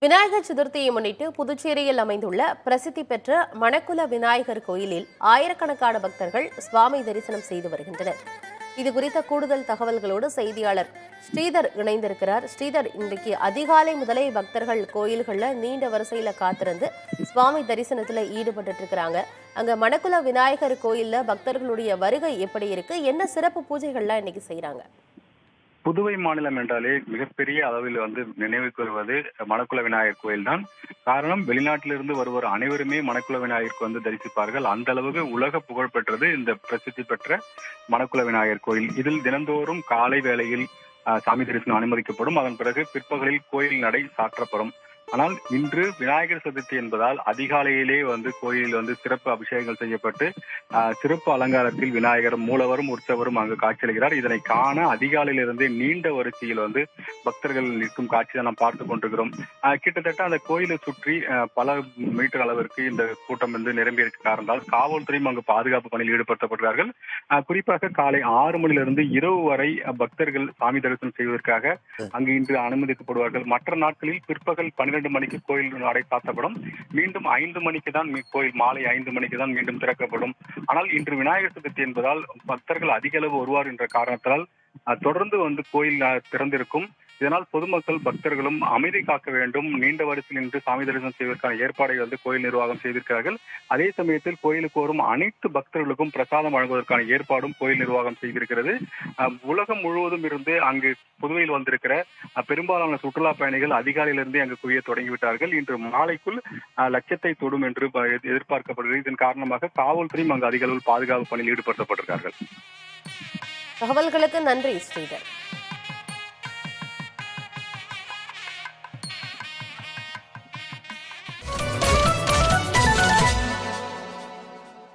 விநாயகர் சதுர்த்தியை முன்னிட்டு புதுச்சேரியில் அமைந்துள்ள பிரசித்தி பெற்ற மணக்குல விநாயகர் கோயிலில் ஆயிரக்கணக்கான பக்தர்கள் சுவாமி தரிசனம் செய்து வருகின்றனர். இதுகுறித்த கூடுதல் தகவல்களோடு செய்தியாளர் ஸ்ரீதர் இணைந்திருக்கிறார். ஸ்ரீதர், இன்றைக்கு அதிகாலை முதலே பக்தர்கள் கோயில்களில் நீண்ட வரிசையில காத்திருந்து சுவாமி தரிசனத்துல ஈடுபட்டு இருக்கிறாங்க. அங்க மணக்குல விநாயகர் கோயில்ல பக்தர்களுடைய வருகை எப்படி இருக்கு? என்ன சிறப்பு பூஜைகள்லாம் இன்னைக்கு செய்யறாங்க? புதுவை மாநிலம் என்றாலே மிகப்பெரிய அளவில் நினைவுக்கு வருவது மணக்குள விநாயகர் கோயில் தான். காரணம், வெளிநாட்டிலிருந்து வருவோர் அனைவருமே மணக்குள விநாயகருக்கு தரிசிப்பார்கள். அந்த அளவுக்கு உலக புகழ் பெற்றது இந்த பிரசித்தி பெற்ற மணக்குள விநாயகர் கோயில். இதில் தினந்தோறும் காலை வேளையில் சாமி தரிசனம் அனுமதிக்கப்படும். அதன் பிறகு பிற்பகலில் கோயில் நடை சாற்றப்படும். ஆனால் இன்று விநாயகர் சதுர்த்தி என்பதால் அதிகாலையிலே கோயிலில் சிறப்பு அபிஷேகங்கள் செய்யப்பட்டு சிறப்பு அலங்காரத்தில் விநாயகர் மூலவரும் உற்சவரும் அங்கு காட்சியளிக்கிறார். இதனை காண அதிகாலையிலிருந்தே நீண்ட வரிசையில் பக்தர்கள் நிற்கும் காட்சியை நாம் பார்த்து கொண்டிருக்கிறோம். கிட்டத்தட்ட அந்த கோயிலை சுற்றி பல மீட்டர் அளவிற்கு இந்த கூட்டம் நிரம்பி இருக்க காரணத்தால் காவல்துறையும் அங்கு பாதுகாப்பு பணியில் ஈடுபடுத்தப்படுகிறார்கள். குறிப்பாக காலை 6 மணியிலிருந்து இரவு வரை பக்தர்கள் சாமி தரிசனம் செய்வதற்காக அங்கு இன்று அனுமதிக்கப்படுவார்கள். மற்ற நாட்களில் பிற்பகல் 12 மணிக்கு கோயில் நடை சாத்தப்படும். மீண்டும் 5 மணிக்கு தான் கோயில் மாலை 5 மணிக்கு தான் மீண்டும் திறக்கப்படும். ஆனால் இன்று விநாயகர் சதுர்த்தி என்பதால் பக்தர்கள் அதிக அளவு வருவார் என்ற காரணத்தால் தொடர்ந்து கோயில் திறந்திருக்கும். இதனால் பொதுமக்கள் பக்தர்களும் அமைதி காக்க வேண்டும், நீண்ட வரிசையில் நின்று சாமி தரிசனம் செய்வதற்கான ஏற்பாடை கோயில் நிர்வாகம் செய்திருக்கிறார்கள். அதே சமயத்தில் கோயிலுக்கு வரும் அனைத்து பக்தர்களுக்கும் பிரசாதம் வழங்குவதற்கான ஏற்பாடும் கோயில் நிர்வாகம் செய்திருக்கிறது. உலகம் முழுவதும் இருந்து அங்கு புதுவையில் வந்திருக்கிற பெரும்பாலான சுற்றுலா பயணிகள் அதிகாலையிலிருந்தே அங்கு குவிய தொடங்கிவிட்டார்கள். இன்று மாலைக்குள் லட்சத்தை தொடும் என்று எதிர்பார்க்கப்படுகிறது. இதன் காரணமாக காவல்துறையும் அங்கு அதிக அளவில் பாதுகாப்பு பணியில் ஈடுபடுத்தப்பட்டிருக்கிறார்கள். தகவல்களுக்கு நன்றி ஸ்ரீதர்.